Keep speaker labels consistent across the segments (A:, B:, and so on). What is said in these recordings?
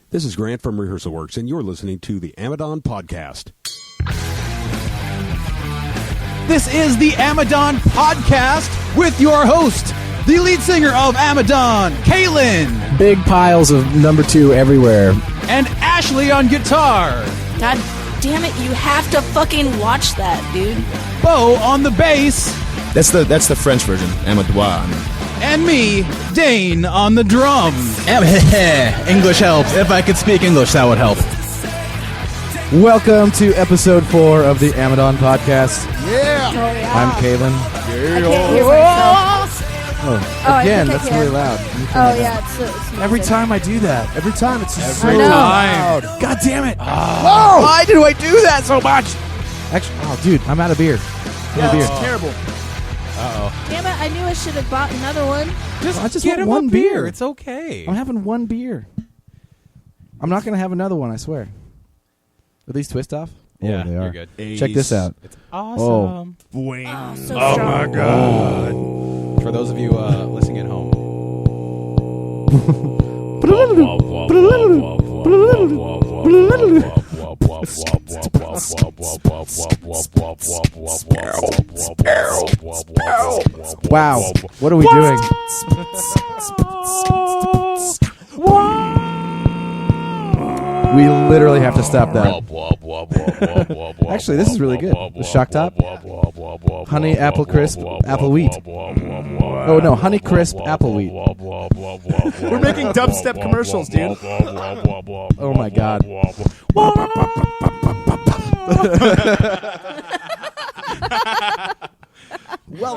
A: This is Grant from Rehearsal Works, and you're listening to the AMADON Podcast.
B: This is the AMADON Podcast with your host, the lead singer of AMADON, Kaylin.
C: Big piles of number 2 everywhere.
B: And Ashley on guitar.
D: God damn it, you have to fucking watch that, dude.
B: Bo on the bass.
E: That's the French version. Amadoin.
B: And me, Dane, on the drums.
C: English helps. If I could speak English, that would help. Welcome to episode 4 of the AMADON Podcast.
D: Oh, yeah.
C: I'm Kaylin.
D: I can't hear myself.
C: Again, that's really loud.
D: Oh, yeah. It's
C: Every time I do that.
E: Every time it's just
D: I
E: so
D: know.
E: loud.
C: God damn it. Why do I do that so much? Actually, dude, I'm out of beer.
E: Yeah, it's terrible.
D: Damn it, I knew I should have bought another one.
C: I just
B: Get
C: want
B: him
C: one
B: a beer.
C: beer.
B: It's okay.
C: I'm having one beer. I'm not going to have another one, I swear. Are these twist off?
B: Yeah,
C: they are.
B: you're good.
C: Check this out.
B: It's awesome.
D: Oh, so
E: Oh
D: strong.
E: my god.
B: For those of you listening at home.
C: Wow. What are we doing? We literally have to stop that. Actually, this is really good. The shock top. Honey apple crisp apple wheat. Oh no, honey crisp apple wheat.
E: We're making dubstep commercials, dude.
C: Oh my god.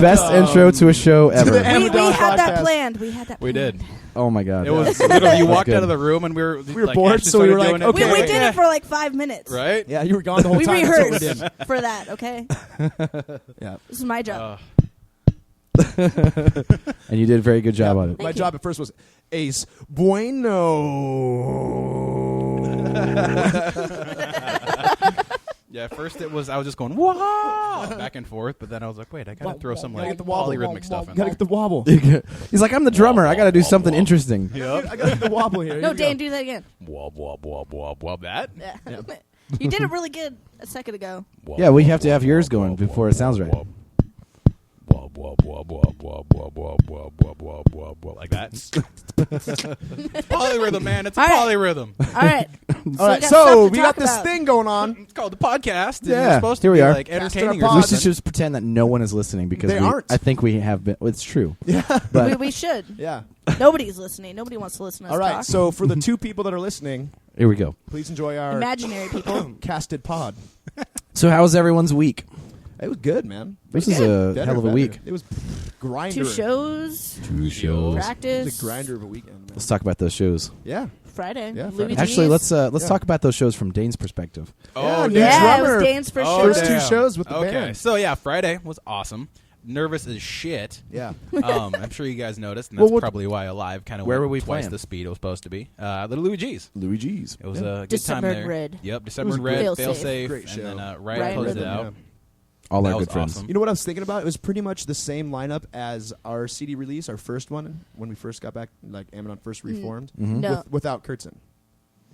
C: Best intro to a show ever.
E: the
D: We
E: AMADON
D: had that
E: Podcast.
D: planned.
B: We did.
C: Oh my god.
B: It was literally, you walked
C: good.
B: out of the room and we were
E: were bored, so we were like, okay.
D: We did it for like 5 minutes.
B: Right?
E: Yeah, you were gone the whole
D: We
E: time. That's what we
D: rehearsed
E: did.
D: for that, okay?
E: Yeah.
D: This is my job.
C: And you did a very good job on it.
E: My
D: Thank
E: job at first was Ace Bueno.
B: Yeah, at first it was, I was just going, whoa, back and forth, but then I was like, wait, I gotta throw some
E: Gotta
B: like
E: get the wobble.
B: polyrhythmic stuff in
E: Gotta
B: there.
E: get the wobble.
C: He's like, I'm the drummer. I got to do something interesting.
E: I gotta get the wobble here.
D: No,
E: Here we go.
D: Dan, do that again.
B: Wob, wob, wob, wob, wob, that?
D: Yeah. You did it really good a second ago.
C: Yeah, we have to have yours going before it sounds right.
B: Wob, wob, wob, wob, wob, wob, wob, wob, wob, wob, wob, wob, like that. Polyrhythm, man. It's a
D: All right.
B: polyrhythm.
D: All right.
E: All right,
D: got
E: so
D: stuff to
E: we got
D: talk
E: this
D: about.
E: thing going on.
B: It's called the podcast. And
C: Yeah,
B: we're supposed to
C: here we
B: be
C: are.
B: like
E: Casting
B: entertaining
E: a
B: or
E: pod.
C: We
B: something.
C: should just pretend that no one is listening because
E: They aren't.
C: I think we have been. It's true.
E: Yeah.
C: But
D: We should.
E: Yeah.
D: Nobody's listening. Nobody wants to listen to us
E: All right,
D: talk.
E: so for the 2 people that are listening,
C: here we go.
E: please enjoy our
D: Imaginary people.
E: casted pod.
C: So how was everyone's week?
E: It was good, man.
C: This is a
E: Better,
C: hell of a
E: better.
C: week.
E: It was grinder.
D: 2 shows.
C: 2 shows.
E: It
D: Practice.
E: was a grinder of a weekend, man.
C: Let's talk about those shows.
E: Yeah.
D: Friday.
E: Yeah,
D: Louis
E: Friday.
C: Actually,
D: G's.
C: let's talk about those shows from Dane's perspective.
B: Oh,
E: new
D: Yeah, it
E: drummer.
D: was Dan's first
B: Oh,
D: show.
E: First 2
B: damn.
E: shows with the
B: Okay,
E: band.
B: so yeah, Friday was awesome. Nervous as shit.
E: Yeah.
B: I'm sure you guys noticed, and
C: Well,
B: that's
C: what-
B: probably why Alive kind of
C: Where
B: went
C: were we
B: twice
C: playing?
B: the speed it was supposed to be. The Louis G's.
C: Louis G's.
B: It was a good
D: December
B: time there.
D: Red.
B: Yep, December
E: It was
B: Red,
D: Failsafe.
B: Failsafe,
E: Great
B: and
E: show.
B: then
D: Riot
B: Riot closed it
D: Rhythm,
B: out.
E: Yeah.
C: All
B: That
C: our
B: was
C: good friends.
B: awesome.
E: You know what I was thinking about? It was pretty much the same lineup as our CD release, our first one, when we first got back, like AMADON first reformed,
D: No.
E: without Kurtzen.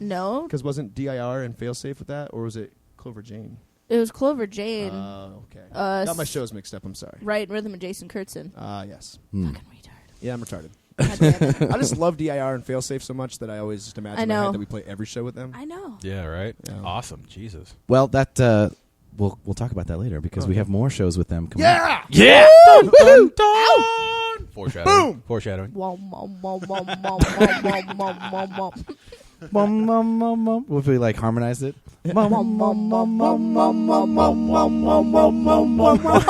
D: No.
E: Because wasn't DIR and Failsafe with that, or was it Clover Jane?
D: It was Clover Jane.
E: Okay. Got my shows mixed up, I'm sorry.
D: Riot Rhythm and Jason Kurtzen.
E: Yes.
C: Hmm.
D: Fucking retard.
E: Yeah, I'm retarded.
D: God damn it.
E: I just love DIR and Failsafe so much that I always just imagine
D: I
E: in my
D: know.
E: head that we play every show with them.
D: I know.
B: Yeah, right?
E: Yeah.
B: Awesome. Jesus.
C: Well, that we'll talk about that later because we have more shows with them. Coming up.
E: Yeah!
B: Dun, dun, dun. Foreshadowing.
E: Boom!
B: Foreshadowing.
D: Wom, wom, wom, wom, wom, wom, wom, wom, wom, wom.
C: Mum, mum, mum, mum. What if we like harmonized it?
D: Wom, wom, wom, wom, wom, wom, wom, wom, wom, wom, wom, wom, wom.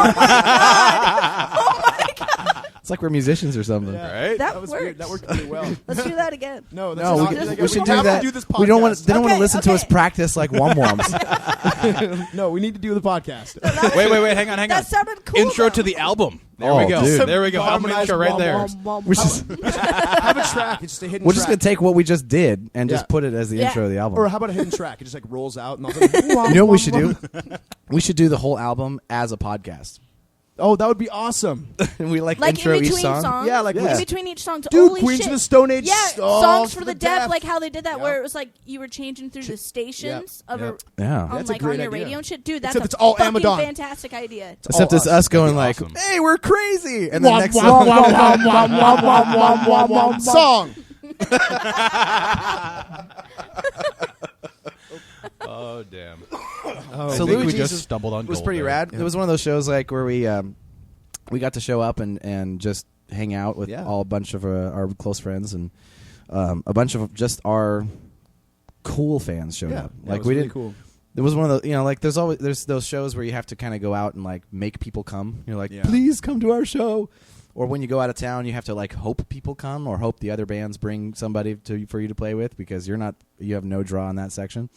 C: It's like we're musicians or something.
E: Yeah.
B: Right?
D: That
E: was
D: works.
E: weird. That worked really well.
D: Let's do that again.
E: No, that's
C: No,
E: not,
C: we should do
E: have
C: that.
E: To do this
C: We don't want.
E: podcast.
C: They don't want to
D: Okay,
C: listen to us
D: okay.
C: practice like wom woms.
E: No, we need to do the podcast.
B: Wait, hang on.
D: That sounded cool.
B: Intro
D: though.
B: to the album. There
C: Oh,
B: we go.
C: dude.
B: There we go. Album
E: Harmonized
B: intro right
E: wom,
B: there.
D: Wom, wom,
C: We're
D: wom.
C: just
E: Have a track. It's just a hidden
C: we're
E: track.
C: just gonna take what we just did and
E: Yeah.
C: just put it as the
D: Yeah.
C: intro of the album.
E: Or how about a hidden track? It just like rolls out and all of a sudden,
C: You know what we should do? We should do the whole album as a podcast.
E: Oh, that would be awesome.
C: We
F: Like
C: intro
F: in
C: each
F: between
C: song.
F: songs.
E: Yeah, like
F: in between each song.
E: Dude,
F: Holy
E: Queens
F: shit.
E: of the Stone Age.
F: Yeah, songs for the deaf, like how they did that,
E: Yeah.
F: where it was like you were changing through the stations of
E: Yeah.
C: Yeah.
F: on
E: That's a
F: like
E: great
F: on your
E: idea.
F: radio and shit. Dude, that's
E: Except
F: a
E: it's all
F: fucking
E: AMADON.
F: fantastic idea.
C: Except
E: all
C: it's
E: us.
C: us going like,
G: awesome.
C: "Hey, we're crazy," and then next
E: Song.
G: Oh damn!
C: So
G: I think we
C: Luigi's
G: just
C: is-
G: stumbled on.
C: It was
G: gold
C: pretty
G: there.
C: rad. It was one of those shows like where we got to show up and just hang out with
E: Yeah.
C: a bunch of our close friends and a bunch of just our cool fans showed up.
E: Yeah,
C: Like
E: it was
C: we
E: really
C: didn't.
E: cool.
C: It was one of the like there's those shows where you have to kind of go out and like make people come. You're like,
E: Yeah.
C: please come to our show. Or when you go out of town, you have to like hope people come or hope the other bands bring somebody for you to play with because you have no draw in that section.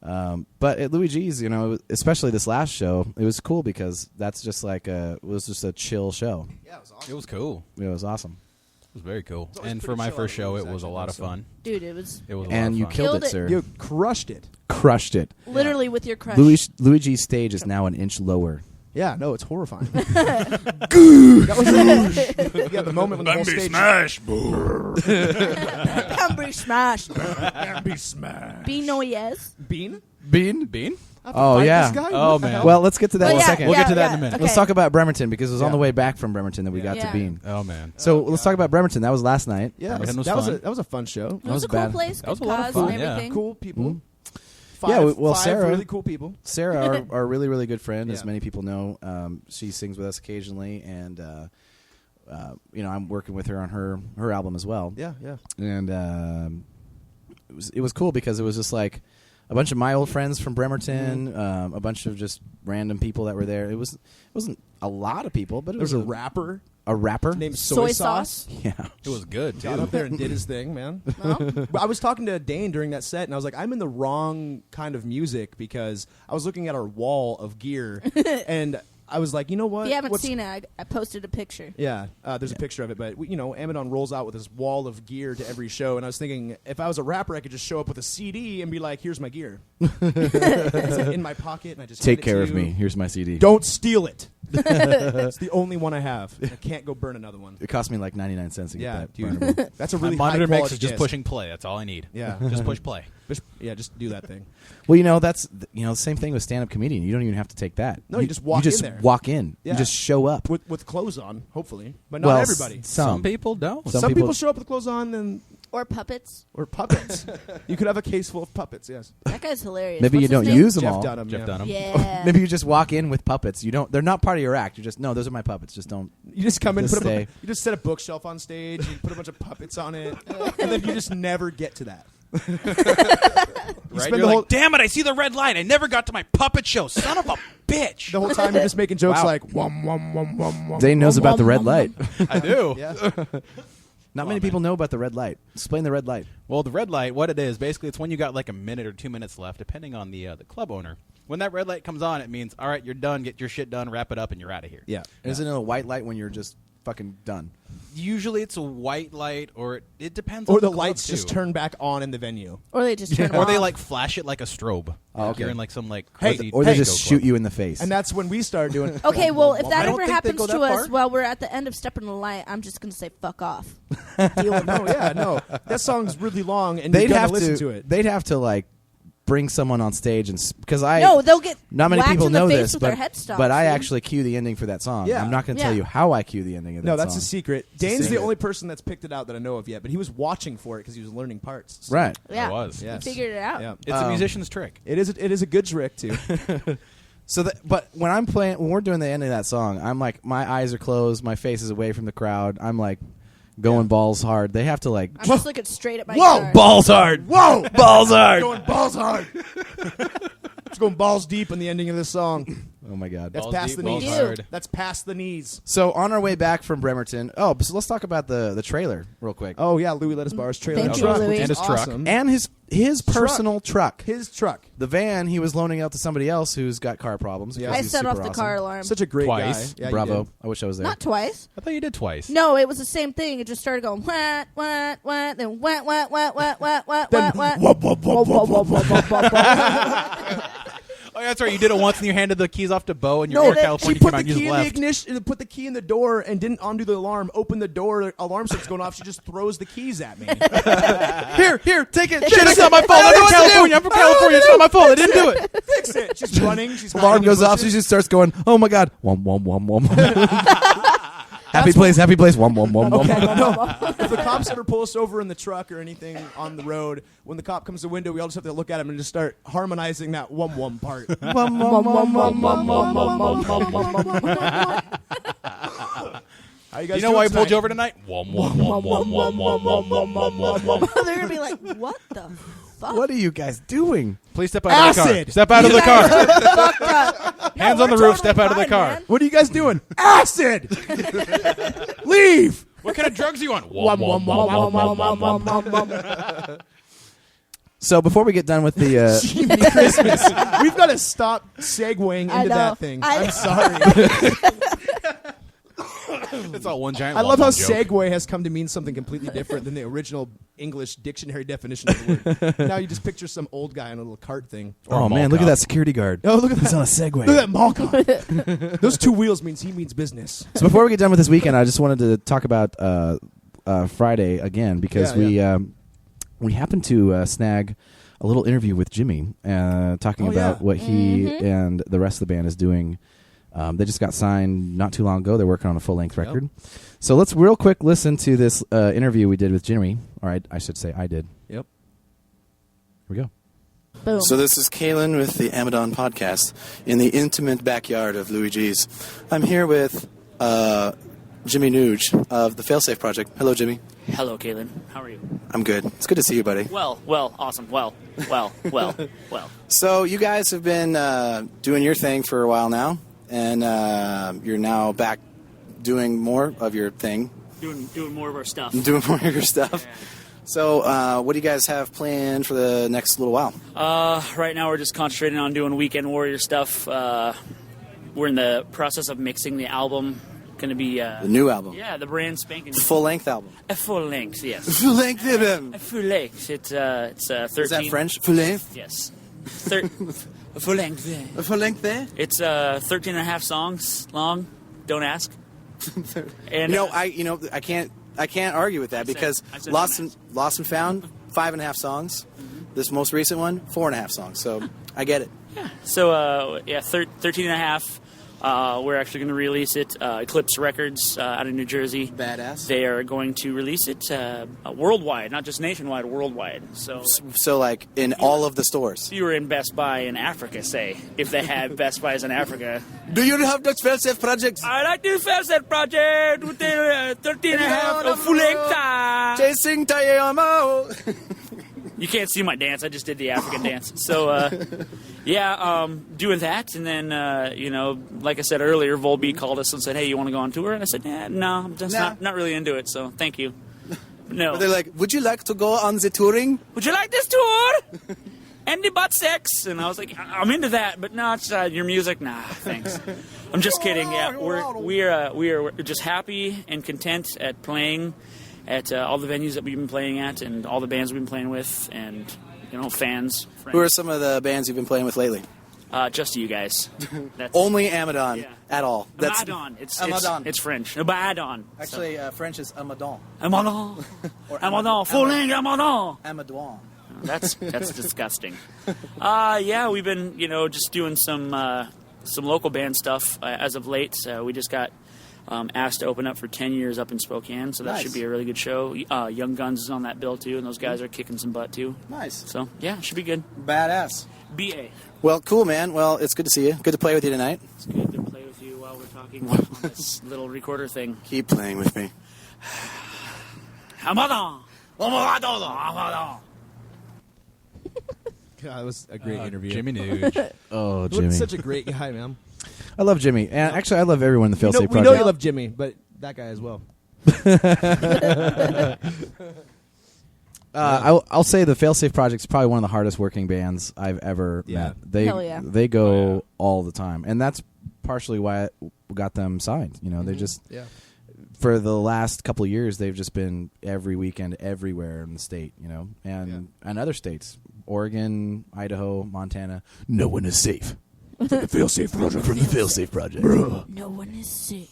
C: But at Luigi's, especially this last show, it was cool because that's just like it was just a chill show.
E: Yeah, it was awesome.
G: It was cool.
C: It was awesome.
G: It was very cool.
E: always
G: And
E: pretty
G: for my
E: chill
G: first
E: at
G: show,
E: Louis,
G: it was a
E: actually,
G: lot of
E: so.
G: fun.
F: Dude, it was
G: It was a lot
C: And
G: of
C: you
G: fun.
C: killed
F: Killed
C: it,
F: it.
C: sir.
E: You crushed it.
C: Crushed it.
F: literally with your crush.
C: Luigi's stage is now an inch lower.
E: Yeah, no, it's horrifying. That was the moment when the whole stage.
G: smash.
F: Amber smash.
E: Be smashed.
F: Bean Noyez.
E: Bean?
G: Bean.
E: I have to
C: Oh,
E: fight
C: yeah.
E: this guy?
G: Oh,
E: What the
G: man.
E: hell?
C: Well, let's get to that in a
F: yeah,
C: second.
G: We'll get to that
F: yeah,
G: in a minute.
F: okay.
C: Let's talk about Bremerton because it was on
E: Yeah.
C: the way back from Bremerton that we got to
F: Yeah.
C: Bean.
G: Oh man.
C: So let's talk about Bremerton. That was last night.
E: Yeah,
G: Bremerton was
E: that
G: fun.
E: was a fun show.
F: It was
C: was
F: a cool
C: bad.
F: place.
G: That was
F: Good
G: a lot of
F: cause
G: fun,
F: and
G: yeah.
F: everything.
E: Cool people.
C: Mhm.
E: Five,
C: Yeah, well,
E: five
C: Sarah-
E: really cool people.
C: Sarah, our really, really good friend, as
E: Yeah.
C: many people know, she sings with us occasionally, and I'm working with her on her album as well.
E: Yeah, yeah.
C: And it was cool because it was just like a bunch of my old friends from Bremerton, a bunch of just random people that were there. It wasn't a lot of people, but it
E: There's
C: was
E: a rapper
C: a rapper.
E: named
F: Soy
E: Soy
F: Sauce.
C: Yeah,
G: It was good
E: Got
G: too.
E: up there and did his thing, man.
F: No?
E: I was talking to Dane during that set, and I was like, I'm in the wrong kind of music because I was looking at our wall of gear, and I was like, you know what?
F: If you haven't
E: What's-
F: seen it, I posted a picture.
E: Yeah, there's a picture of it, but AMADON rolls out with this wall of gear to every show, and I was thinking, if I was a rapper, I could just show up with a CD and be like, "Here's my gear, it's like in my pocket," and I just
C: take
E: hand it
C: care
E: to
C: of
E: you.
C: me. Here's my CD.
E: Don't steal it. It's the only one I have. I can't go burn another one.
C: It cost me like 99 cents to get
E: Yeah,
C: that.
E: dude.
C: burnable.
E: That's a
G: My
E: really
G: monitor
E: high
G: mix
E: quality
G: is just
E: disc.
G: pushing play. That's all I need.
E: Yeah,
G: Just push play.
E: just do that thing.
C: Well, that's the same thing with stand-up comedian. You don't even have to take that.
E: No, you just walk
C: You just
E: in there.
C: walk in.
E: Yeah.
C: You just show up.
E: With clothes on, hopefully, but not
C: Well,
E: everybody.
C: Some
G: people don't.
C: Some
E: Some
C: people-
E: people show up with clothes on and
F: Or puppets.
E: or puppets. You could have a case full of puppets. Yes,
F: That guy's hilarious.
C: Maybe
F: What's
C: you
F: his
C: don't
F: name?
C: use them
E: Jeff
C: all.
E: Dunham.
G: Jeff
E: yeah.
G: Dunham.
F: Yeah.
C: Maybe you just walk in with puppets. You don't. They're not part of your act. You just no. Those are my puppets. Just don't.
E: You just come in,
C: Just
E: put
C: stay.
E: you just set a bookshelf on stage, you put a bunch of puppets on it, and then you just never get to that.
G: Right?
E: spend
G: You're
E: the
G: like,
E: whole-
G: damn it! I see the red light. I never got to my puppet show. Son of a bitch.
E: The whole time you're just making jokes
C: Wow.
E: like wum wum wum wum wum.
C: Zane knows
E: wum,
C: about the
E: wum,
C: red
E: wum,
C: light.
G: I do.
E: Yeah.
C: Not many people know about the red light. Explain the red light.
G: Well, the red light, what it is, basically, it's when you got like a minute or 2 minutes left, depending on the club owner. When that red light comes on, it means, all right, you're done. Get your shit done. Wrap it up, and you're out of here.
E: Yeah.
C: Isn't it a white light when you're just fucking done?
G: Usually, it's a white light, or it depends.
E: Or
G: on
E: the
G: club,
E: lights just
G: too.
E: turn back on in the venue.
F: Or they just turn it
G: Or
F: off.
G: they like flash it like a strobe.
C: Oh,
G: Like
C: okay.
G: you're in like some like
E: Hey,
G: crazy
C: Or they
E: Hey,
C: just
G: disco
C: shoot
G: club.
C: you in the face.
E: And that's when we started doing.
F: Okay, well, if
G: I
F: that
G: don't
F: ever
G: think they
F: happens
G: go
F: to
G: that
F: us
G: far.
F: while we're at the end of Stepping the Light, I'm just going to say fuck off.
E: No, that song's really long, and
C: they'd
E: you gotta
C: have
E: listen to it.
C: They'd have to like bring someone on stage and because I
F: No, they'll get
C: not many
F: whacked
C: people
F: in the
C: know
F: face
C: this,
F: with
C: but
F: their headstalls,
C: but I
F: dude.
C: actually cue the ending for that song.
E: Yeah.
C: I'm not going to tell
F: Yeah.
C: you how I cue the ending of that
E: No, that's
C: song.
E: a secret.
C: a
E: Dane's the
C: secret.
E: only person that's picked it out that I know of yet, but he was watching for it because he was learning parts. So,
C: Right.
F: Yeah.
G: I was.
E: Yes.
F: You figured it out.
E: Yeah.
G: It's a musician's trick.
E: It is a good trick too.
C: So, but when we're doing the end of that song, I'm like, my eyes are closed, my face is away from the crowd. I'm like, going balls hard. They have to like,
F: I'm just looking straight at my
E: Whoa,
F: guitar.
C: balls hard.
E: Whoa,
C: Balls hard.
E: going balls hard. It's going balls deep in the ending of this song.
C: Oh my god.
E: That's
G: Balls
E: past
G: deep,
E: the
G: balls
E: knees.
G: hard.
E: That's past the knees.
C: So on our way back from Bremerton, so let's talk about the trailer real quick.
E: Oh yeah, Louis let us borrow his trailer.
F: Thank you,
E: truck,
F: Louis.
E: which
G: And
E: is
G: his truck.
E: awesome.
C: And his personal truck.
E: His truck.
C: The van he was loaning out to somebody else who's got car problems.
E: Yeah.
C: because
F: I
C: he's
F: set off
C: super
F: the
C: awesome.
F: car alarm.
E: Such a great
G: Twice.
E: guy. Yeah, you
C: Bravo.
E: did.
C: I wish I was there.
F: Not twice.
G: I thought you did twice.
F: No, it was the same thing. It just started going what, then what,
E: Then
F: what.
G: Oh, yeah, that's right. You did it once, and you handed the keys off to Bo, and you're
E: No,
G: in California.
E: she put
G: came out
E: the
G: and you
E: key
G: just
E: in the
G: left.
E: ignition, put the key in the door, and didn't undo the alarm. Open the door, the alarm starts going off. She just throws the keys at me.
B: Here, take it.
G: Shit, it's not my fault. I'm from California. I'm from California. It's not my fault. I didn't do it.
E: Fix it. She's running. She's
C: Alarm
E: hiding in
C: goes off. She
E: bushes.
C: just starts going, oh my God. Wom, wom, wom, wom. Happy place. Wom, wom, wom, wom.
E: Okay, no. If the cops ever pull us over in the truck or anything on the road, when the cop comes to the window, we all just have to look at him and just start harmonizing that wum part.
C: Wom, wom, wom, wom, wom, wom.
E: How you guys
G: You know why I
E: doing
G: pulled you
E: tonight?
G: over tonight? Wom, wom, wom, wom, wom, wom, wom, wom, wom, wom.
F: They're gonna be like, "What the fuck?"
C: What are you guys doing?
G: Please step out of the car.
E: Acid.
G: Step out of the car.
F: Fucked up.
G: Hands
F: No,
G: on the
F: we're
G: roof. Step out of the
F: fine,
G: car.
F: man.
E: What are you guys doing? Acid! Leave!
G: What kind of drugs are you on?
E: Wum, wum, wum, wum, wum, wum, wum, wum, wum.
C: So before we get done with the
E: Jimmy Christmas. We've got to stop segueing
F: I
E: into
F: know.
E: that thing.
F: I-
E: I'm sorry.
G: It's all one giant.
E: I love
G: wom-wom
E: how
G: joke.
E: segue has come to mean something completely different than the original English dictionary definition of the word. Now you just picture some old guy on a little cart thing.
G: Or a
C: oh man,
G: mall
C: look at
G: cop.
C: that security guard.
E: Oh, look at
C: He's
E: that.
C: on a Segway.
E: Look at that mall cop. Those two wheels means he means business.
C: So before we get done with this weekend, I just wanted to talk about Friday again because
E: Yeah,
C: we happened to snag a little interview with Jimmy talking
E: Oh,
C: about
E: yeah.
C: what he and the rest of the band is doing. They just got signed not too long ago. They're working on a full-length record. So let's real quick listen to this interview we did with Jimmy. All right, I should say I did.
E: Yep.
C: Here we go.
F: Boom.
H: So this is Kaylin with the AMADON podcast in the intimate backyard of Luigi's. I'm here with Jimmy Nuge of the Failsafe Project. Hello, Jimmy.
I: Hello, Kaylin. How are you?
H: I'm good. It's good to see you, buddy.
I: Well, awesome. Well.
H: So you guys have been doing your thing for a while now, and you're now back doing more of your thing,
I: Doing more of our stuff.
H: doing more of your stuff.
I: Yeah.
H: So what do you guys have planned for the next little while?
I: Right now we're just concentrating on doing Weekend Warrior stuff. We're in the process of mixing the album. Going to be
H: The new album.
I: yeah, the brand spanking
H: Full-length album.
I: a full length. Yes,
H: Full-length album.
I: a full length. It's 13.
H: Is that French? Full-length?
I: Yes, a full length.
H: A full-length there?
I: It's 13 and a half songs long. Don't ask. And
H: I can't argue with that because
I: I said
H: Lost
I: dumbass.
H: and Found 5.5 songs. This most recent one 4.5 songs. So I get it.
I: So, 13 and a half. We're actually going to release it. Eclipse Records out of New Jersey.
H: Badass.
I: They are going to release it worldwide, not just nationwide, worldwide. So,
H: So like in all of the stores.
I: if you were in Best Buy in Africa, say, if they have Best Buys in Africa.
H: Do you have the Failsafe Project?
I: I like this Failsafe project with the 13 and a half full length.
H: Chasing Tayamo.
I: You can't see my dance. I just did the African dance. So, doing that. And then, like I said earlier, Volbeat called us and said, hey, you want to go on tour? And I said, no, I'm just
H: Nah.
I: not really into it. So thank you. No.
H: But they're like, would you like to go on the touring?
I: Would you like this tour? And the butt sex. And I was like, I'm into that. But no, it's your music. Nah, thanks. I'm just kidding. Yeah, we're just happy and content at playing at all the venues that we've been playing at and all the bands we've been playing with and, fans. Friends.
H: Who are some of the bands you've been playing with lately?
I: Just you guys. That's
H: Only AMADON
I: Yeah.
H: at all.
I: AMADON. It's
H: AMADON.
I: It's French. AMADON.
H: Actually, French is AMADON.
I: AMADON.
H: Or
I: AMADON. Full name AMADON.
H: AMADON.
I: That's disgusting. We've been just doing some local band stuff as of late. We just got asked to open up for 10 years up in Spokane, so that
H: Nice.
I: should be a really good show. Young Guns is on that bill too, and those guys are kicking some butt too.
H: Nice.
I: So yeah, should be good.
H: Badass.
I: BA.
H: Well, cool, man. Well, it's good to see you. Good to play with you tonight.
I: It's good to play with you while we're talking on this little recorder thing.
H: Keep playing with me.
I: AMADON. AMADON.
E: God, that was a great interview.
G: Jimmy Nuge.
C: Oh,
E: You're
C: Jimmy.
E: such a great guy, man.
C: I love Jimmy. And actually, I love everyone in the
E: We
C: Failsafe
E: know
C: Project.
E: you love Jimmy, but that guy as well.
C: I'll say the Failsafe Project is probably one of the hardest working bands I've ever
E: Yeah.
C: met.
F: Hell yeah.
C: They go all the time, and that's partially why I got them signed. They just
E: Yeah.
C: for the last couple of years they've just been every weekend everywhere in the state. And other states, Oregon, Idaho, Montana. No one is safe.
E: The failsafe project.
C: From the failsafe project.
F: No one is safe.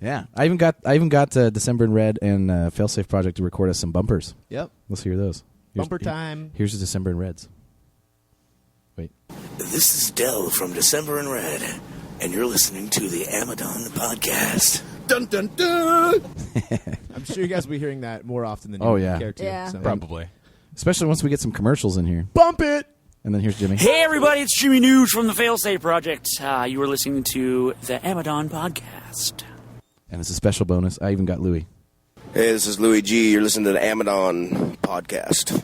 C: Yeah, I even got December in Red and Failsafe Project to record us some bumpers.
E: Yep.
C: Let's hear those.
E: Bumper time.
C: Here's the December in Reds. Wait.
J: This is Dell from December in Red, and you're listening to the AMADON podcast. Dun dun dun.
E: I'm sure you guys will be hearing that more often than
C: Oh,
E: you
C: yeah.
E: care to.
F: Yeah.
E: So.
G: Probably.
C: Especially once we get some commercials in here.
E: Bump it.
C: And then here's Jimmy.
I: Hey everybody, it's Jimmy Nuge from the Failsafe Project. You are listening to the AMADON podcast.
C: And it's a special bonus. I even got Louis.
J: Hey, this is Louis G. You're listening to the AMADON podcast.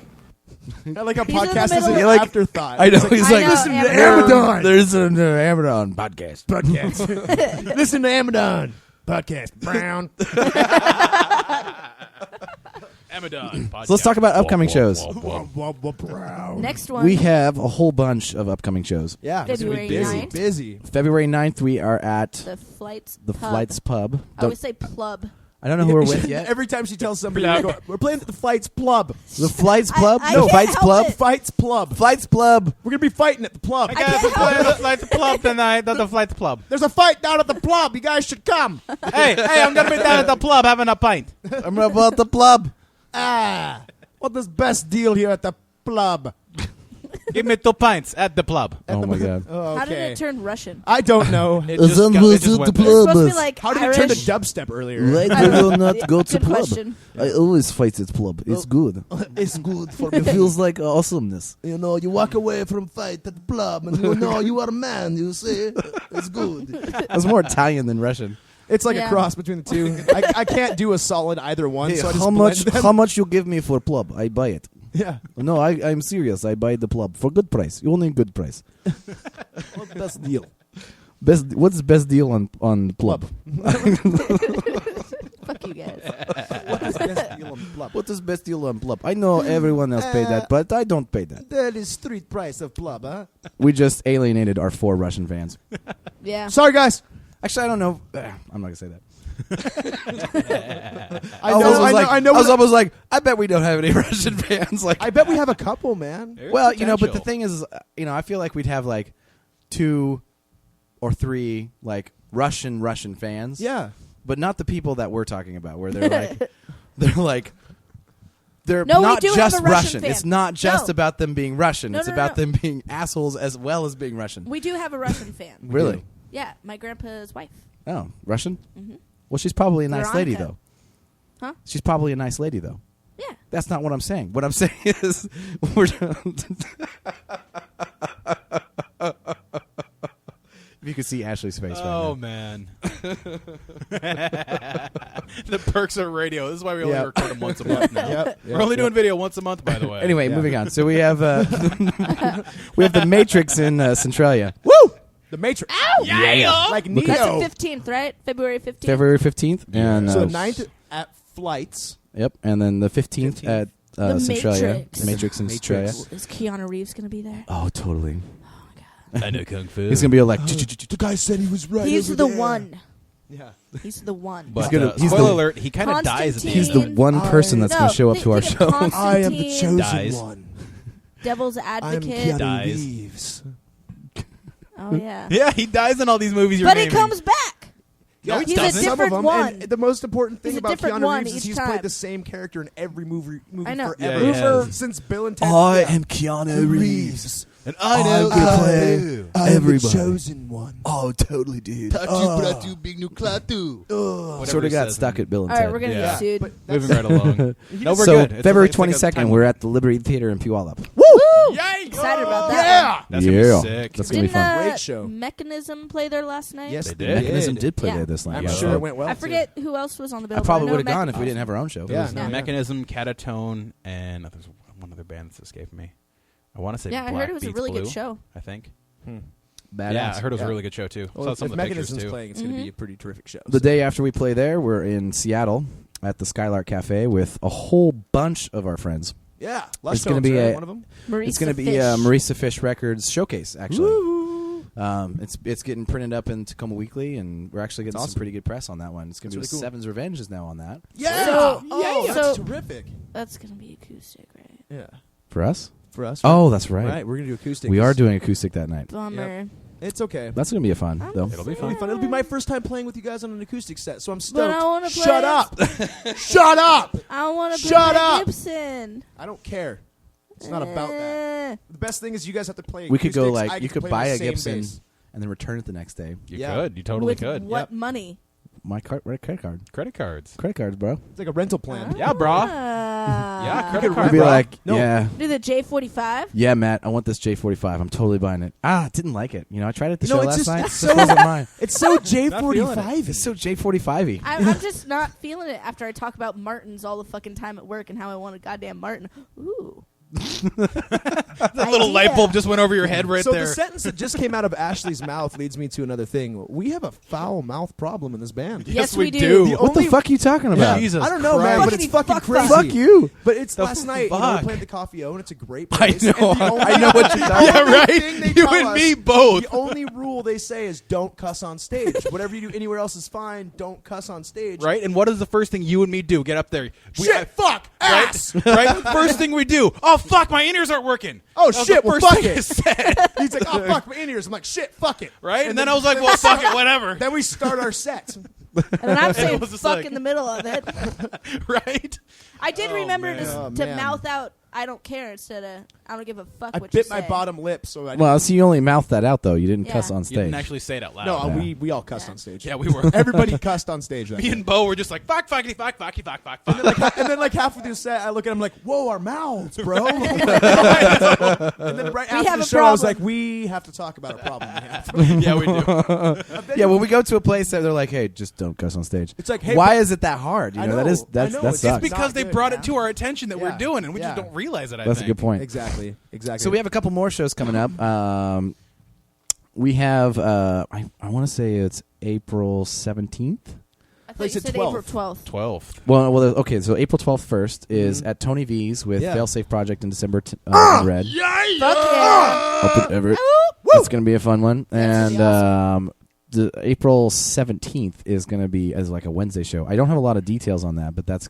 E: I like how
F: He's in the
E: podcast is an
F: middle of-
E: afterthought.
C: I know.
E: It's
C: He's
F: I
C: like,
F: know,
C: listen to
F: Amadon.
C: Amadon. There's an Amadon podcast.
E: podcast. Listen to AMADON podcast. Brown.
G: AMADON podcast.
C: So let's talk about upcoming shows.
E: Brown.
F: Next one.
C: We have a whole bunch of upcoming shows.
E: Yeah, it's gonna be
F: February
E: busy.
F: 9th.
E: Busy.
C: February 9th, we are at
F: the Flights
C: the
F: Pub.
C: Flights Pub.
F: I always say plub.
C: I don't know who we're with yet.
E: Every time she tells somebody, we go, we're playing at the Flights Plub.
C: The Flights Club?
F: I
C: No,
F: can't
C: Fights
F: help
C: Club?
F: it.
E: Fights Plub.
C: Flights Club.
E: We're going to be fighting at the Plub.
F: can't help
G: the Flight Club tonight. The Flight Club.
E: There's a fight down at the Plub. You guys should come.
G: Hey, I'm gonna be down at the club having a pint.
C: I'm about the club.
E: What is best deal here at the Plub?
G: Give me 2 pints at the club.
C: Oh, my God.
E: Oh,
F: How did
E: okay.
F: it turn Russian?
E: I don't know.
G: It just went
F: It's supposed to be like
E: How did
F: Irish.
E: it turn to dubstep earlier?
C: Why
F: I
C: do
F: don't
C: you
F: know.
C: not go to
F: Good
C: club?
F: question.
C: I always fight at club. It's good.
E: It's good for
C: It feels like awesomeness.
D: You know, you walk away from fight at the club and you know you are a man, you see. It's good.
C: That's more Italian than Russian.
E: It's like
F: Yeah.
E: a cross between the two. I can't do a solid either one, so I just
C: how
E: blend
C: much?
E: them.
C: How much you give me for club? I buy it.
E: Yeah.
C: No, I'm serious. I buy the club for good price. Only good price.
E: Best deal.
C: What's the best deal on club?
F: Fuck you guys.
E: Best deal on Plub.
C: What is best deal on club? I know everyone else pay that, but I don't pay that.
E: That is street price of Plub, huh?
C: We just alienated our 4 Russian fans.
F: Yeah.
E: Sorry, guys.
C: Actually, I don't know. I'm not gonna say that.
E: I know.
C: I was almost like, I bet we don't have any Russian fans. Like,
E: I bet we have a couple, man.
C: well, you know, but the thing is, I feel like we'd have like 2 or 3 like Russian fans.
E: Yeah.
C: But not the people that we're talking about, where they're they're
F: No, we
C: not
F: do have
C: just
F: a Russian fan.
C: It's not just
F: No.
C: about them being Russian.
F: No,
C: it's
F: no,
C: about
F: no.
C: them being assholes as well as being Russian.
F: We do have a Russian fan.
C: Really?
F: Yeah, my grandpa's wife.
C: Oh, Russian?
F: Mm-hmm.
C: Well, she's probably a nice lady,
F: Veronica.
C: though.
F: Huh?
C: She's probably a nice lady, though.
F: Yeah.
C: That's not what I'm saying. What I'm saying is, we're. If you could see Ashley's face right
G: Oh
C: now.
G: man. The perks of radio. This is why we only
E: Yep.
G: record them once a month now.
E: Yep.
G: We're only doing video once a month, by the way.
C: Anyway,
E: Yeah.
C: moving on. So we have we have the Matrix in Centralia.
E: Woo! The Matrix.
C: Yeah.
E: Like
C: Look
F: That's
E: Neo.
F: the 15th, right? February 15th.
C: February 15th. And,
E: So the 9th at Flights.
C: Yep. And then the 15th at
F: The
C: Centralia.
F: Matrix.
C: Matrix in Centralia.
F: Is Keanu Reeves going to be there?
C: Oh, totally.
G: I know kung fu.
C: He's going to be like...
D: The guy said he was right.
F: He's
D: over
F: the
D: there.
F: one.
E: Yeah.
F: He's the one.
G: But
C: he's
G: spoiler
C: the-
G: alert, he kind of dies at the
C: He's
G: end.
C: the one person that's going to show up to our show.
D: I am the chosen
G: Dies.
D: one.
F: Devil's
D: I am
F: Advocate.
D: Keanu
G: Dies.
D: Reeves.
F: Oh, yeah.
G: Yeah, he dies in all these movies you're
F: But he
G: naming.
F: comes back.
E: Yeah,
F: He's a
E: some of
F: different
E: them,
F: one.
E: And the most important thing
F: He's a
E: about
F: different
E: Keanu
F: one
E: Reeves is
F: each
E: he's
F: time.
E: played the same character in every movie
F: I know.
E: forever.
G: Yeah, he has.
E: Since Bill and Ted.
C: I
E: yeah.
C: am Keanu Reeves.
G: And
D: I'm
C: gonna play
D: I am
C: everybody.
D: the chosen one.
C: Oh, totally, dude.
D: big new too.
C: Sort of got stuck at Bill and
F: All right,
C: Ted.
F: we're going to
G: Yeah.
F: get sued.
E: But
G: Moving right along. No, we're
C: So
G: good. It's
C: February
G: like a
C: 22nd,
G: time
C: we're
G: limit.
C: at the Liberty Theater in Puyallup.
F: Woo!
G: Yay!
F: Excited about that.
E: Yeah.
G: That's gonna be sick.
C: That's gonna be
F: Didn't
C: fun.
E: Great show.
F: Mechanism play there last night?
E: Yes,
G: They
E: they
G: did.
C: Mechanism did play
F: Yeah.
C: there this night.
E: I'm
C: yeah.
E: sure it went well.
F: I
E: too.
F: forget who else was on the bill.
C: I probably
F: but
C: would have
F: know
C: gone if we didn't have our own show.
E: Yeah,
C: It was-
E: no.
G: Mechanism, Catatone, and there's one other band that's escaped me. I want to say
F: Yeah, I
G: Black
F: heard it was a
G: Beats
F: really good
G: Blue,
F: show.
G: I think.
C: Badass.
G: Yeah, I heard it was
E: Yeah.
G: a really good show too.
E: Well,
G: Saw
E: if
G: some of the pictures
E: Mechanism's
G: too.
E: playing, it's going to be a pretty terrific show.
C: The day after we play there, we're in Seattle at the Skylark Cafe with a whole bunch of our friends.
E: Yeah,
C: It's going to be
E: one of them.
C: It's going to be
F: Fish.
C: Marisa Fish Records showcase. Actually, it's getting printed up in Tacoma Weekly, and we're actually getting
E: That's
C: some pretty good press on that one. It's going to be
E: That's really cool.
C: Seven's Revenge is now on that
E: Yeah.
F: So-
E: oh,
F: so-
E: that's terrific.
F: That's going to be acoustic, right?
E: Yeah.
C: for us.
E: For us.
C: Oh, that's right.
E: Right, we're going to do acoustic.
C: We are doing acoustic that night.
F: Bummer.
E: It's okay.
C: That's gonna be fun though.
G: It'll be
E: It'll be
G: fun.
E: fun. It'll be my first time playing with you guys on an acoustic set, so I'm
F: But
E: stoked.
F: I want to play.
E: Shut up! Shut up!
F: I want to play
E: Shut
F: the
E: up!
F: Gibson.
E: I don't care. It's not about that.
F: Eh.
E: The best thing is you guys have to play.
C: We could go
E: acoustics. I
C: like
E: get
C: you
E: to
C: could
E: play
C: buy
E: my
C: a
E: same
C: Gibson
E: bass.
C: and then return it the next day.
G: You
E: Yeah.
G: could. You totally
F: With
G: could.
F: what
G: Yep.
F: money?
C: My credit card.
G: Credit cards.
C: Credit cards, bro.
E: It's like a rental plan.
G: Yeah, brah.
F: Yeah,
G: Yeah,
E: could
G: credit
C: I'd
G: card.
C: be
E: bro.
C: like,
E: No.
C: yeah,
F: Do the J45?
C: yeah, Matt. I want this J45. I'm totally buying it. I didn't like it. You know, I tried it at the
E: No,
C: show
E: it's
C: last
E: just-
C: night.
E: it's
C: It just wasn't mine.
E: It's so
G: feeling
E: J45.
C: It's so J45y.
F: I'm just not feeling it after I talk about Martins all the fucking time at work and how I want a goddamn Martin. Ooh.
G: The little light bulb just went over your head right
E: so
G: there.
E: the sentence that just came out of Ashley's mouth leads me to another thing. We have a foul mouth problem in this band.
F: Yes,
G: we
F: we
G: do.
F: do.
E: The
C: What the
E: only-
C: fuck are you talking about?
G: Jesus
E: I don't know, man, but
F: Christ.
E: it's fucking
F: Fuck
E: crazy.
C: Fuck you.
E: But it's
G: The
E: last night. You know,
G: fuck?
E: we played the Coffee O, and it's a great
C: I
E: place.
C: know.
E: And the only-
C: I know what you're talking
G: Yeah,
E: only
G: right.
E: thing they
G: You
E: tell
G: and
E: us-
G: me both.
E: The only rule they say is don't cuss on stage. Whatever you do anywhere else is fine. Don't cuss on stage.
G: Right? And what is the first thing you and me do? Get up there.
E: Shit, fuck, ass.
G: Right? First thing we do. Oh, fuck, my in-ears aren't working.
E: Oh,
G: That was
E: shit,
G: the
E: well,
G: first
E: fuck
G: thing
E: it.
G: I said.
E: He's like, oh, fuck, my in-ears. I'm like, shit, fuck it.
G: Right? And then I was like, well, fuck it, whatever.
E: Then we start our set.
F: And then I'm saying
G: was just
F: fuck
G: like-
F: in the middle of it.
G: Right?
F: I did remember to
E: man.
F: mouth out I don't care instead of I don't give a fuck
E: I
F: what you
E: bit
F: say.
E: my bottom lip, so I
C: Well, so you only mouthed that out though. You didn't
F: Yeah.
C: cuss on
G: You
C: stage.
G: didn't actually say it out loud.
E: No,
C: Yeah.
E: we all cussed on stage.
G: Yeah, we were.
E: Everybody cussed on stage. That
G: Me and Bo were just like, fuck, fuckity, fuck, fucky, fuck, fuck, fuck.
E: and then like halfway through the set, I look at him like, "Whoa, our mouths, bro!" and then right after
F: have
E: the
F: a
E: show, I was
F: problem.
E: like, "We have to talk about a problem we have."
G: Yeah, we do.
C: Yeah, when we go to a place that they're like, "Hey, just don't cuss on stage."
E: It's like, hey,
C: why
E: but-
C: is it that hard? You
E: I
C: know,
E: know,
C: that is
E: I
C: that's
E: know,
C: that
E: it's
C: sucks.
G: Because
E: not
G: they
E: good,
G: brought
E: man.
G: it to our attention that
E: Yeah.
G: we're doing, and we just
E: Yeah.
G: don't realize it, I
C: That's a
G: think.
C: good point.
E: Exactly.
C: So we have a couple more shows coming up. We have I want to say it's April 17th.
F: I thought
E: Place
F: you
E: at
F: said
E: 12th.
F: April 12th.
G: 12th.
C: Well, okay. So April 12th first is at Tony V's with
E: Yeah.
C: Failsafe Project in December in Red.
F: Fuck yeah.
C: Up in Everett. It's going to be a fun one.
F: That's
C: And
F: gonna
C: the April 17th is going to be as like a Wednesday show. I don't have a lot of details on that, but that's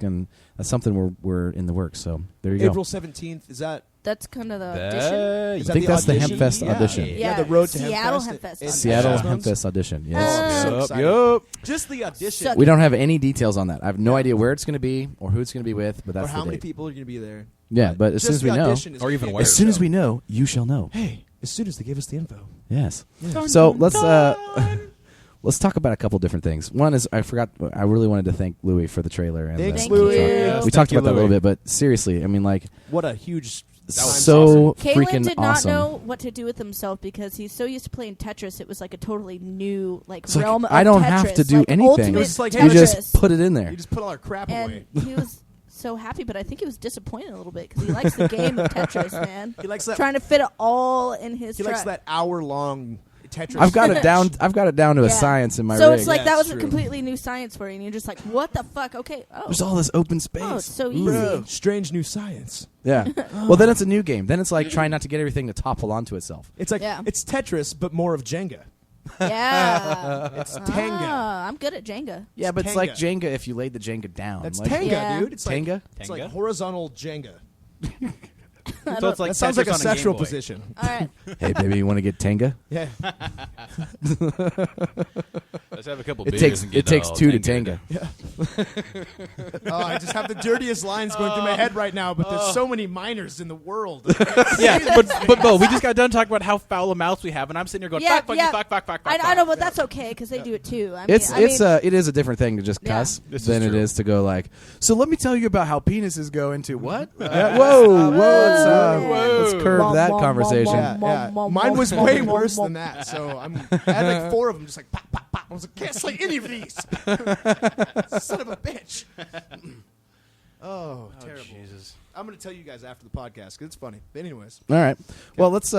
C: something we're in the works. So there you
E: April
C: go.
E: 17th is that?
F: That's kind of the audition.
E: Is
C: I
E: that
C: think that's the
E: audition?
C: Hempfest
E: Yeah.
C: audition.
E: Yeah, the road to
F: Seattle
E: Hempfest.
F: Hempfest.
E: in
C: Seattle
E: Ashland.
C: Hempfest audition. Yes.
E: Oh, I'm so
G: Yup,
E: excited.
G: yup.
E: Just the audition.
F: Suck
C: We don't have any details on that. I have no idea where it's going to be or who it's going to be with, but
E: Or
C: that's
E: how
C: the
E: many
C: date.
E: people are going to be there?
C: Yeah, but as soon
E: Just
C: as we
E: the
C: know,
E: audition is
G: or even
E: gonna be
G: where.
E: a
C: as soon as
E: show.
C: we know, you shall know.
E: Hey, as soon as they give us the info.
C: Yes. So let's talk about a couple different things. One is I really wanted to thank Louis for the trailer. And
E: Thanks,
C: the
F: Louis.
C: truck.
F: Yes,
C: we
G: thank
C: talked
G: you,
C: about that a little
G: Louis.
C: bit, but seriously, I mean, like,
E: What a huge.
C: so
F: Kaylin
C: freaking
F: did not
C: awesome.
F: know what to do with himself because he's so used to playing Tetris. It was like a totally new
C: It's like,
F: realm of
C: I don't
F: Tetris.
C: have to do
F: like
C: anything.
F: ultimate
E: It was like,
C: You
E: Tetris.
C: just put it in there.
E: You just put all our crap away.
F: and he was so happy, but I think he was disappointed a little bit because he likes the game of Tetris, man.
E: He likes that.
F: Trying to fit it all in his
E: He
F: truck.
E: likes that hour-long Tetris.
C: I've got it down. I've got it down to a
F: Yeah.
C: science in my
F: so
C: rig.
F: it's like
E: Yeah,
F: that
E: it's
F: was
E: true.
F: a completely new science for you, and you're just like, what the fuck? Okay,
C: There's all this open space.
F: oh, it's so
C: Ooh.
F: easy.
E: Bro, strange new science.
C: Yeah. Well, then it's a new game. Then it's like trying not to get everything to topple onto itself.
E: It's like
F: Yeah.
E: it's Tetris, but more of Jenga.
F: Yeah,
E: It's Tenga.
F: Ah, I'm good at Jenga.
C: Yeah, but it's
E: Tenga.
C: like Jenga if you laid the Jenga down.
E: That's
C: like,
E: Tenga,
F: Yeah.
E: dude. It's
C: Tenga?
E: like it's like
G: Tenga?
E: horizontal Jenga.
G: So it's like
E: That sounds like
G: Tetris
E: a
G: on
E: sexual
G: Game Boy.
E: position.
F: All right,
C: Hey, baby, you want to get Tenga?
E: Yeah.
G: Let's have a couple
C: It
G: beers
C: takes
G: and get
C: it takes
G: all
C: two to
G: tangled.
C: Tenga.
E: Oh, I just have the dirtiest lines going through my head right now, but there's so many minors in the world.
G: Yeah, but Bo, we just got done talking about how foul a mouth we have, and I'm sitting here going,
F: Yeah,
G: fuck,
F: yeah.
G: fuck.
F: I know, but that's okay because they do it too. I mean,
C: It is a different thing to just
F: Yeah.
C: cuss
G: This is
C: than it
G: true.
C: is to go like. So let me tell you about how penises go into what?
F: Uh,
C: Whoa.
G: Whoa.
C: Let's curve that conversation.
E: Yeah. Mine was way worse than that. So I had like 4 of them, just like pop, pop, pop. I was like, can't slay any of these. Son of a bitch. Oh, terrible.
G: Jesus.
E: I'm going to tell you guys after the podcast because it's funny. But anyways,
C: All right. Well, let's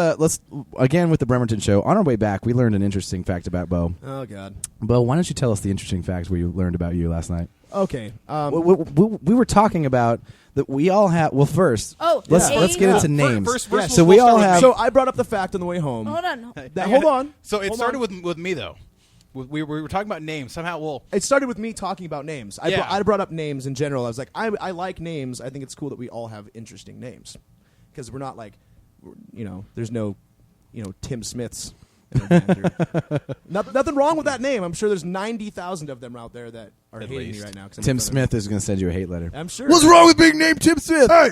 C: again with the Bremerton show. On our way back, we learned an interesting fact about Bo.
E: oh god.
C: Bo, why don't you tell us the interesting facts we learned about you last night?
E: Okay.
C: We were talking about that we all have. Well, first,
F: Oh,
C: let's
F: yeah.
C: get into names.
G: First,
C: So we all have.
E: So I brought up the fact on the way home.
F: hold on.
E: Hold on.
G: So it
E: Hold
G: started
E: on.
G: with me though. We were talking about names somehow. Well,
E: It started with me talking about names.
G: Yeah.
E: I brought up names in general. I was like, I like names. I think it's cool that we all have interesting names because we're not like, there's no, Tim Smiths Nothing wrong with that name. I'm sure there's 90,000 of them out there that are
G: At
E: hating me
G: least.
E: right now.
C: Tim Smith is going to send you a hate letter.
E: I'm sure.
D: What's wrong with being named Tim Smith? Hey!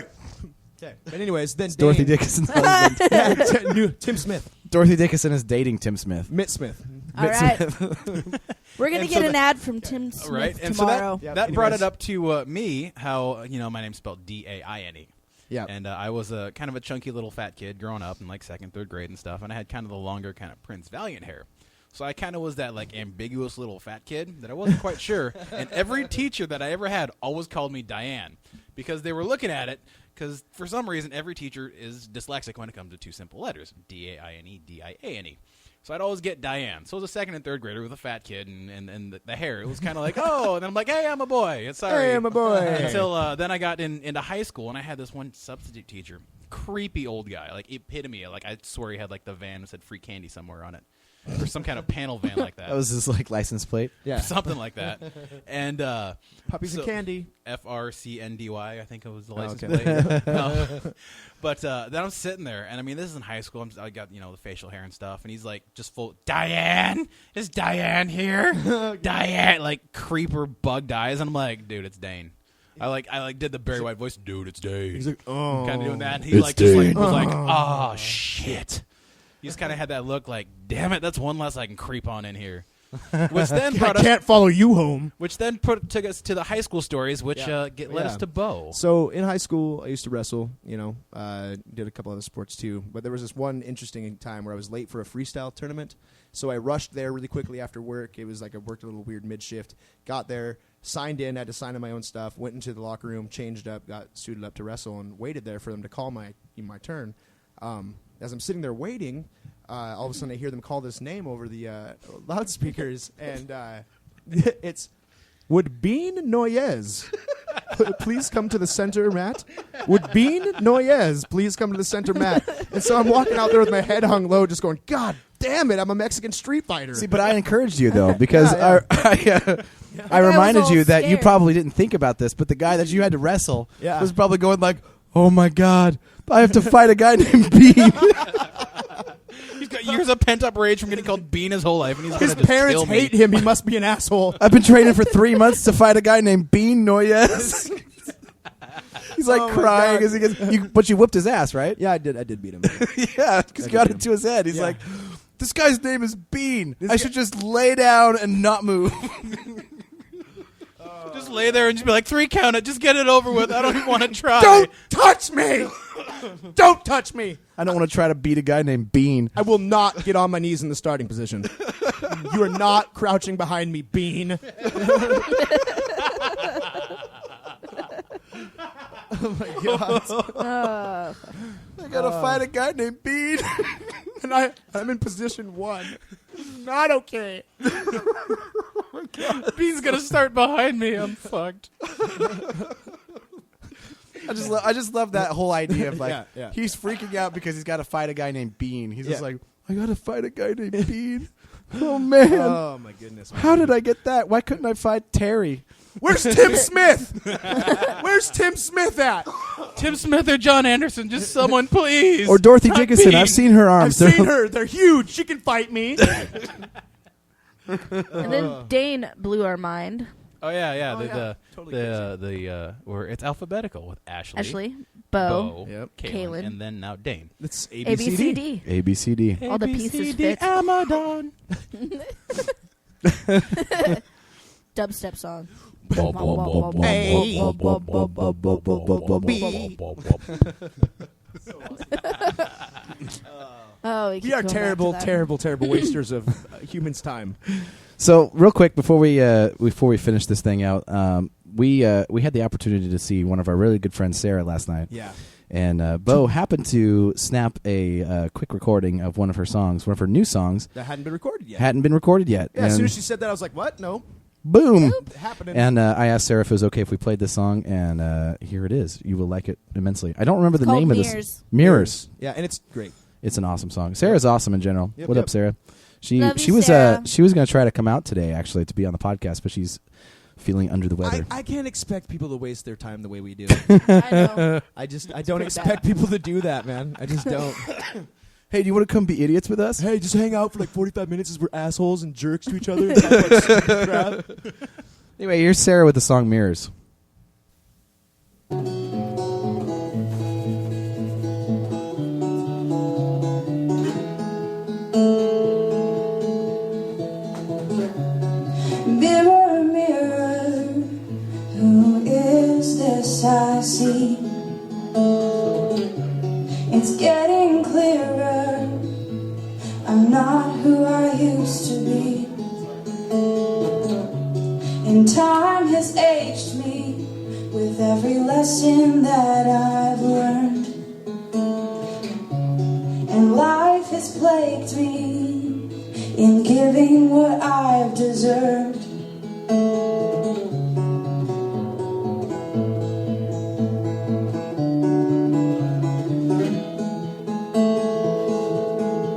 E: Okay. But anyways, then
C: Dorothy
E: Dane-
C: Dickinson's husband.
E: Yeah, Tim Smith.
C: Dorothy Dickinson is dating Tim Smith.
E: Mitt Smith.
F: All right. We're going to
G: And
F: get
G: so
F: an ad from Tim Smith
G: Right, and
F: tomorrow.
G: so that brought it up to me how my name's spelled Daine.
E: Yeah.
G: And I was a kind of a chunky little fat kid growing up in like 2nd, 3rd grade and stuff, and I had kind of the longer kind of Prince Valiant hair. So I kind of was that like ambiguous little fat kid that I wasn't quite sure. And every teacher that I ever had always called me Diane because they were looking at it. Because for some reason, every teacher is dyslexic when it comes to 2 simple letters, D-A-I-N-E, D-I-A-N-E. So I'd always get Diane. So I was a 2nd and 3rd grader with a fat kid and the hair. It was kind of like, oh, and then I'm like, hey, I'm a boy. Sorry.
E: Hey, I'm a boy.
G: Until then I got into high school, and I had this one substitute teacher, creepy old guy, like epitome. Like I swear he had like the van that said free candy somewhere on it. Or some kind of panel van like that.
C: That was his like license plate.
E: Yeah.
G: Something like that. And
E: Puppies and candy.
G: FRCNDY, I think it was the license
E: okay.
G: plate. No. But then I'm sitting there, and I mean, this is in high school. I got the facial hair and stuff, and he's like, just full. Diane, is Diane here? Diane, like creeper bugged eyes, and I'm like, dude, it's Dane. I did the Barry White voice, dude, it's Dane.
E: He's like, oh.
G: Kind of doing that. And he was like, oh shit. He just kind of had that look, like, damn it, that's one less I can creep on in here. Which then
E: I can't follow you home.
G: Which then took us to the high school stories, which led us to Bo.
E: So in high school, I used to wrestle. Did a couple other sports too. But there was this one interesting time where I was late for a freestyle tournament. So I rushed there really quickly after work. It was like I worked a little weird mid-shift. Got there, signed in, had to sign in my own stuff. Went into the locker room, changed up, got suited up to wrestle, and waited there for them to call my turn. As I'm sitting there waiting, all of a sudden I hear them call this name over the loudspeakers, and it's, would Bean Noyez please come to the center mat? Would Bean Noyez please come to the center mat? And so I'm walking out there with my head hung low, just going, God damn it, I'm a Mexican street fighter.
C: See, but I encouraged you, though, because I
F: was
C: reminded
F: all
C: you that you
F: scared.
C: probably didn't think about this, but the guy that you had to wrestle
E: Yeah.
C: was probably going like, oh, my God, I have to fight a guy named Bean.
G: He's got years of pent-up rage from getting called Bean his whole life, and he's
E: His
G: gonna just
E: parents
G: kill me.
E: hate him. He must be an asshole.
C: I've been training for 3 months to fight a guy named Bean Noyez. He's like
E: Oh my
C: crying
E: God.
C: as he gets. But you whipped his ass, right?
E: Yeah, I did beat him.
C: Yeah, because you got into his head. He's
E: Yeah.
C: like, this guy's name is Bean. I should just lay down and not move.
G: Just lay there and just be like, 3 count it, just get it over with. I don't even want to try.
E: Don't touch me! Don't touch me!
C: I don't want to try to beat a guy named Bean.
E: I will not get on my knees in the starting position. You are not crouching behind me, Bean. Oh my God.
C: I gotta fight a guy named Bean.
E: And I'm in position 1. Not okay.
G: Bean's gonna start behind me. I'm fucked.
C: I just love that whole idea of like
E: Yeah.
C: he's freaking out because he's got to fight a guy named Bean. He's just
E: Yeah.
C: like, I gotta fight a guy named Bean. Oh man,
E: Oh my goodness.
C: how did I get that? Why couldn't I fight Terry?
E: Where's Tim Smith? Where's Tim Smith at?
G: Tim Smith or John Anderson, just someone, please.
C: Or Dorothy
G: Not
C: Dickinson?
G: Bean.
C: I've seen her
E: I've
C: arms.
E: seen her. They're huge. She can fight me.
F: And then Dane blew our mind.
G: Oh yeah.
E: Totally
G: where it's alphabetical with Ashley,
F: Ashley, Bo,
E: Yep.
G: Kaylin,
F: Kaylin.
G: and then now Dane.
E: It's
F: ABCD.
C: ABCD.
F: All the pieces fit.
G: Amadon.
F: Dubstep song. Oh,
E: We are terrible, terrible wasters of humans' time.
C: So real quick before we finish this thing out, we had the opportunity to see one of our really good friends, Sarah, last night.
E: Yeah.
C: And Bo happened to snap a quick recording of one of her songs, one of her new songs.
E: That hadn't been recorded yet.
C: Hadn't been recorded yet.
E: Yeah, as soon
C: And
E: as she said that, I was like, what? No.
C: boom.
E: Happening.
C: And I asked Sarah if it was okay if we played this song, and here it is. You will like it immensely. I don't remember the
F: called
C: name of
F: Mirrors.
C: this. Mirrors.
E: Yeah, and it's great.
C: It's an awesome song. Sarah's awesome in general.
E: Yep,
C: What
E: yep.
C: up, Sarah? She
F: Love
C: she
F: you,
C: was
F: Sarah.
C: she was going to try to come out today actually to be on the podcast, but she's feeling under the weather.
E: I can't expect people to waste their time the way we do.
F: I know.
E: I don't
F: pretty
E: expect
F: bad.
E: people to do that, man. I just don't.
C: Hey, do you want to come be idiots with us?
E: Hey, just hang out for like 45 minutes as we're assholes and jerks to each other. And talk about stupid crap.
C: Anyway, here's Sarah with the song Mirrors.
K: Mirror, mirror, who is this I see? It's getting clearer, I'm not who I used to be. And time has aged me with every lesson that I've learned. And life has plagued me in giving what I've deserved.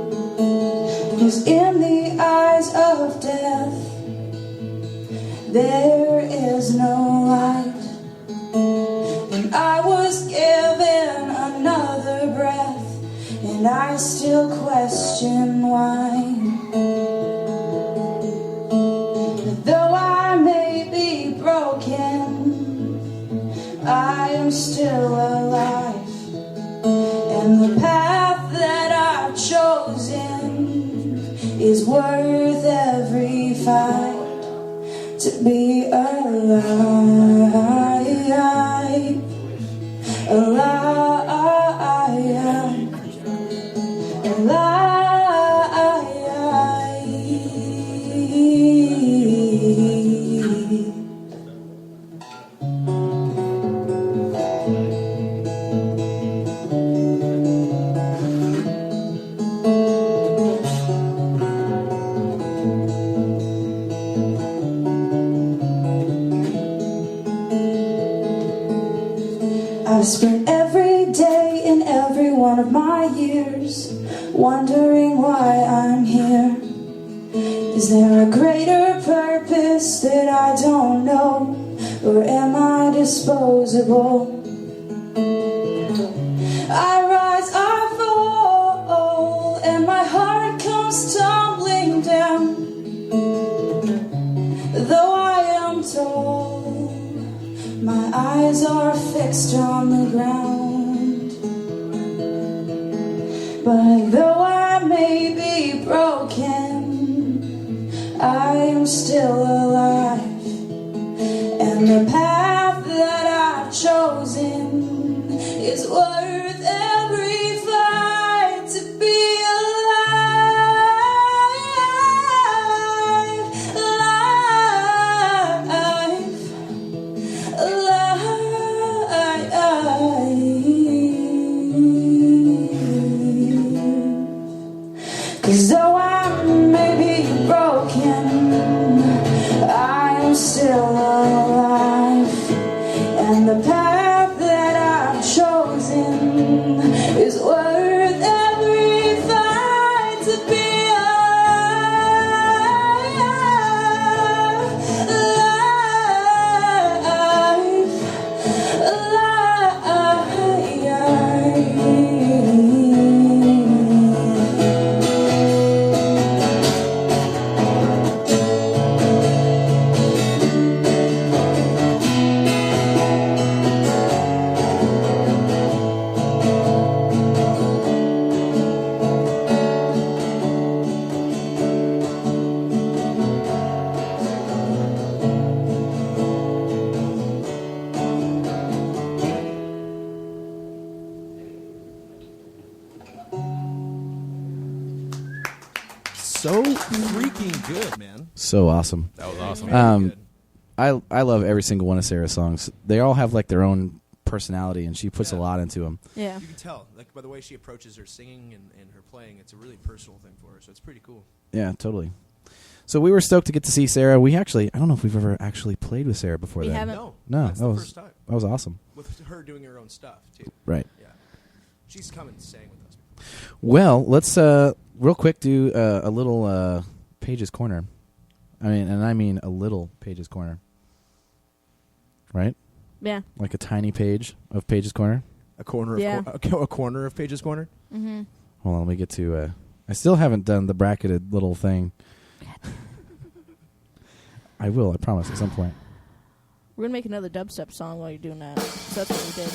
K: Because in the eyes of death there is no light. And I was given another breath, and I still question why. But though I may be broken, I am still alive. And the path that I've chosen is worth every fight to be alive, alive, alive. I've spent every day in every one of my years wondering why I'm here. Is there a greater purpose that I don't know, or am I disposable? I rise, I fall, and my heart comes tumbling down. Though I am tall, my eyes are fixed on the ground. But though I may be broken, I am still alive. And the path that I've chosen is worth every fight to be alive, alive, alive. 'Cause though I may be broken, I am still alive. And the path that I've chosen is worth every fight to be alive, alive, alive.
E: So freaking good, man.
C: So awesome.
G: That was awesome.
E: Very good.
C: I love every single one of Sarah's songs. They all have like their own personality, and she puts a lot into them.
F: Yeah.
E: You can tell, like by the way she approaches her singing and her playing, it's a really personal thing for her. So it's pretty cool.
C: Yeah, totally. So we were stoked to get to see Sarah. We actually, I don't know if we've ever actually played with Sarah before.
F: We
C: then.
F: haven't.
E: No,
C: No,
E: that's
C: that
E: the
C: was
E: first time
C: that was awesome.
E: with her doing her own stuff too.
C: Right.
E: Yeah, she's come and sang with us.
C: Well, let's real quick do a little Page's Corner. I mean a little Page's Corner. Right?
F: Yeah.
C: Like a tiny page of Page's Corner.
E: A corner
F: Yeah.
E: of a corner of Page's Corner.
F: Mm-hmm.
C: Hold on, let me get to... I still haven't done the bracketed little thing. I will, I promise, at some point.
F: We're going to make another dubstep song while you're doing that. So that's what we did.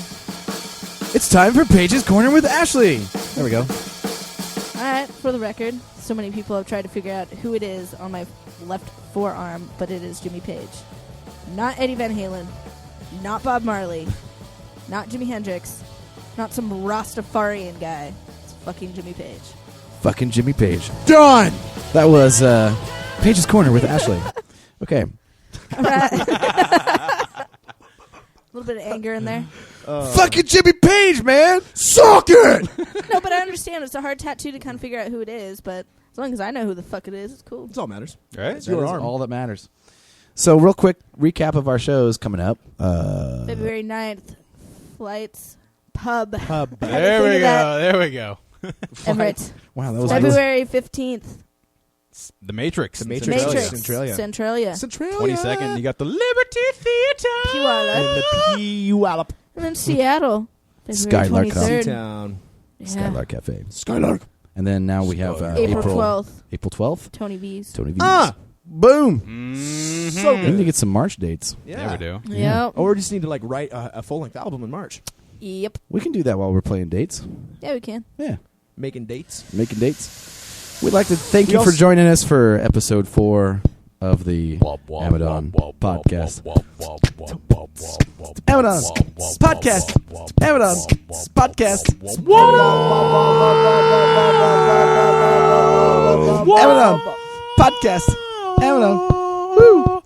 C: It's time for Paige's Corner with Ashley. There we go.
F: All right, for the record, so many people have tried to figure out who it is on my left forearm, but it is Jimmy Page. Not Eddie Van Halen. Not Bob Marley. Not Jimi Hendrix. Not some Rastafarian guy. It's fucking Jimmy Page.
C: Fucking Jimmy Page. Done! That was Paige's Corner with Ashley. Okay.
F: All right. A little bit of anger in there.
C: Fucking Jimmy Page, man! Suck it!
F: No, but I understand. It's a hard tattoo to kind of figure out who it is, but as long as I know who the fuck it is, it's cool.
E: That's all matters.
G: Right?
C: That is all that matters. So, real quick recap of our shows coming up.
F: February 9th, Flights Pub.
G: There we go. There we go.
F: Everett.
C: Wow, that was
F: February 15th.
G: The Matrix.
E: The Matrix.
F: Centralia.
G: 22nd, you got the Liberty Theater.
F: Puyallup. And then Seattle. February
C: Skylark
F: 23rd.
E: Town.
F: Yeah.
C: Skylark Cafe.
E: Skylark.
C: And then now we have
F: April 12th.
C: April 12th.
F: Tony V's.
C: Tony V's. Boom.
E: So
C: We need to
E: good.
C: get some March dates.
G: Yeah, we do.
F: Yep.
E: Or we just need to like write a full-length album in March.
F: Yep.
C: We can do that while we're playing dates.
F: Yeah, we can.
C: Yeah.
E: Making dates.
C: Making dates. We'd like to thank you for joining us for episode 4 of the AMADON podcast. AMADON podcast. AMADON podcast. AMADON podcast. AMADON. Woo!